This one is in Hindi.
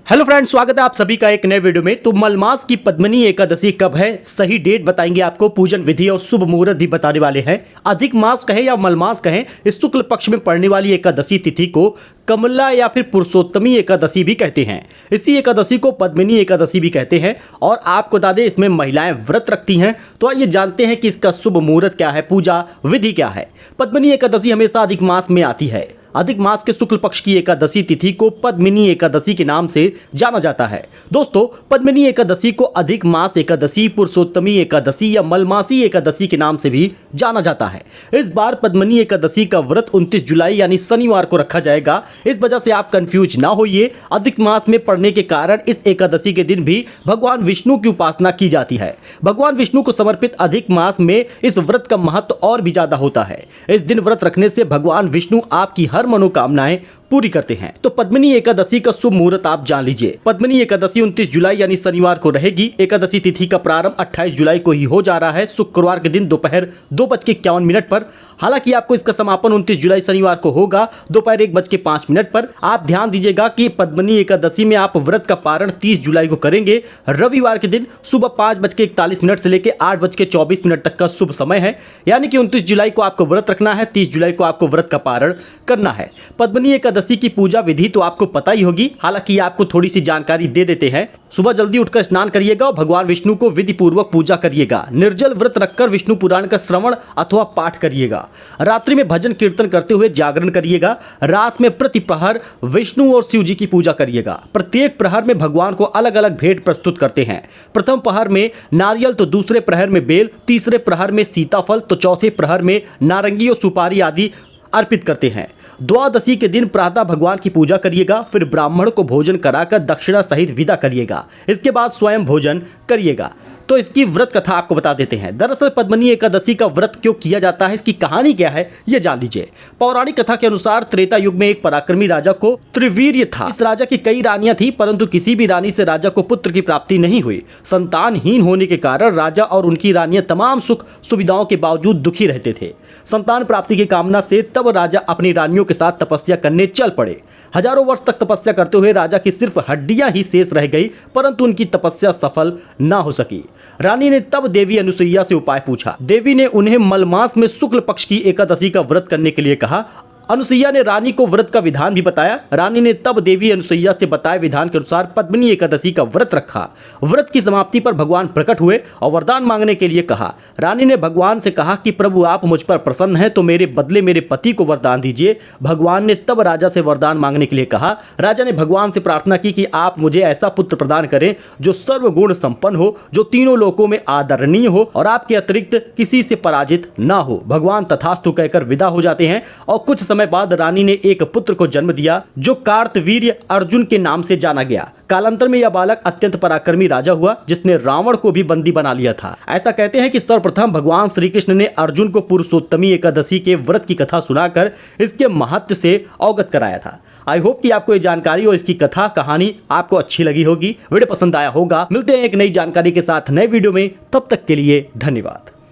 हेलो फ्रेंड्स, स्वागत है आप सभी का एक नए वीडियो में। तो मलमास की पद्मिनी एकादशी कब है, सही डेट बताएंगे आपको, पूजन विधि और शुभ मुहूर्त भी बताने वाले हैं। अधिक मास कहें या मलमास कहें, इस शुक्ल पक्ष में पड़ने वाली एकादशी तिथि को कमला या फिर पुरुषोत्तमी एकादशी भी कहते हैं। इसी एकादशी को पद्मिनी एकादशी भी कहते हैं। और आपको बता दें, इसमें महिलाएं व्रत रखती हैं। तो आइए जानते हैं कि इसका शुभ मुहूर्त क्या है, पूजा विधि क्या है। पद्मिनी एकादशी हमेशा अधिक मास में आती है। अधिक मास के शुक्ल पक्ष की एकादशी तिथि को पद्मिनी एकादशी के नाम से जाना जाता है। दोस्तों, पद्मिनी एकादशी को अधिक मास एकादशी, पुरुषोत्तमी एकादशी या मलमासी एकादशी के नाम से भी जाना जाता है। इस बार पद्मिनी एकादशी का व्रत 29 जुलाई यानी शनिवार को रखा जाएगा। इस वजह से आप कंफ्यूज ना होइए। अधिक मास में पड़ने के कारण इस एकादशी के दिन भी भगवान विष्णु की उपासना की जाती है। भगवान विष्णु को समर्पित अधिक मास में इस व्रत का महत्व और भी ज्यादा होता है। इस दिन व्रत रखने से भगवान विष्णु आपकी हर मनोकामनाएं पूरी करते हैं। तो पद्मिनी एकादशी का शुभ मुहूर्त आप जान लीजिए। पद्मिनी एकादशी 29 जुलाई यानी शनिवार को रहेगी। एकादशी तिथि का प्रारंभ 28 जुलाई को ही हो जा रहा है, शुक्रवार के दिन दोपहर 2:51 पर। हालांकि आपको इसका समापन 29 जुलाई शनिवार को होगा दोपहर 1:05 पर। आप ध्यान दीजिएगा कि पद्मिनी एकादशी में आप व्रत का पारण 30 जुलाई को करेंगे। रविवार के दिन सुबह 5:41 से लेकर 8:24 तक का शुभ समय है। यानी कि 29 जुलाई को आपको व्रत रखना है, 30 जुलाई को आपको व्रत का पारण करना है। पद्मिनी एकादशी की पूजा विधि तो आपको पता ही होगी, हालांकि आपको थोड़ी सी जानकारी दे देते हैं। सुबह जल्दी उठकर स्नान करिएगा और भगवान विष्णु को विधि पूर्वक पूजा करिएगा। निर्जल व्रत रखकर विष्णु पुराण का श्रवण अथवा पाठ करिएगा। रात्रि में भजन कीर्तन करते हुए जागरण करिएगा। रात में प्रति प्रहर विष्णु और शिव जी की पूजा करिएगा। प्रत्येक प्रहर में भगवान को अलग अलग भेंट प्रस्तुत करते हैं। प्रथम प्रहर में नारियल, तो दूसरे प्रहर में बेल, तीसरे प्रहर में सीताफल, तो चौथे प्रहर में नारंगी और सुपारी आदि अर्पित करते हैं। द्वादशी के दिन प्रातः भगवान की पूजा करिएगा। फिर ब्राह्मण को भोजन कराकर दक्षिणा सहित विदा करिएगा। इसके बाद स्वयं भोजन करिएगा। तो इसकी व्रत कथा आपको बता देते हैं। दरअसल पद्मिनी एकादशी का व्रत क्यों किया जाता है, इसकी कहानी क्या है, ये जान लीजिए। पौराणिक कथा के अनुसार त्रेता युग में एक पराक्रमी राजा को त्रिवीर्य था। इस राजा की कई रानियां थी, परंतु किसी भी रानी से राजा को पुत्र की प्राप्ति नहीं हुई। संतानहीन होने के कारण राजा और उनकी रानियां तमाम सुख सुविधाओं के बावजूद दुखी रहते थे। संतान प्राप्ति की कामना से तब राजा अपनी रानियों के साथ तपस्या करने चल पड़े। हजारों वर्ष तक तपस्या करते हुए राजा की सिर्फ हड्डियां ही शेष रह गई, परंतु उनकी तपस्या सफल न हो सकी। रानी ने तब देवी अनुसुईया से उपाय पूछा। देवी ने उन्हें मलमास में शुक्ल पक्ष की एकादशी का व्रत करने के लिए कहा। अनुसुईया ने रानी को व्रत का विधान भी बताया। रानी ने तब देवी अनुसुईया से बताए विधान के अनुसार पद्मिनी एकादशी का व्रत रखा। व्रत की समाप्ति पर भगवान प्रकट हुए और वरदान मांगने के लिए कहा। रानी ने भगवान से कहा कि प्रभु, आप मुझ पर प्रसन्न हैं तो मेरे बदले मेरे पति को वरदान दीजिए। भगवान ने तब राजा से वरदान मांगने के लिए कहा। राजा ने भगवान से प्रार्थना की कि आप मुझे ऐसा पुत्र प्रदान करें जो सर्वगुण संपन्न हो, जो तीनों लोकों में आदरणीय हो और आपके अतिरिक्त किसी से पराजित न हो। भगवान तथास्तु कहकर विदा हो जाते हैं और कुछ समय बाद रानी ने एक पुत्र को जन्म दिया जो कार्तवीर्य अर्जुन के नाम से जाना गया। कालांतर में यह बालक अत्यंत पराक्रमी राजा हुआ, जिसने रावण को भी बंदी बना लिया था। ऐसा कहते हैं कि सर्वप्रथम भगवान श्री कृष्ण ने अर्जुन को पुरुषोत्तमी एकादशी के व्रत की कथा सुनाकर इसके महत्व से अवगत कराया था। आई होप कि आपको ये जानकारी और इसकी कथा कहानी आपको अच्छी लगी होगी, वीडियो पसंद आया होगा। मिलते हैं एक नई जानकारी के साथ नए वीडियो में, तब तक के लिए धन्यवाद।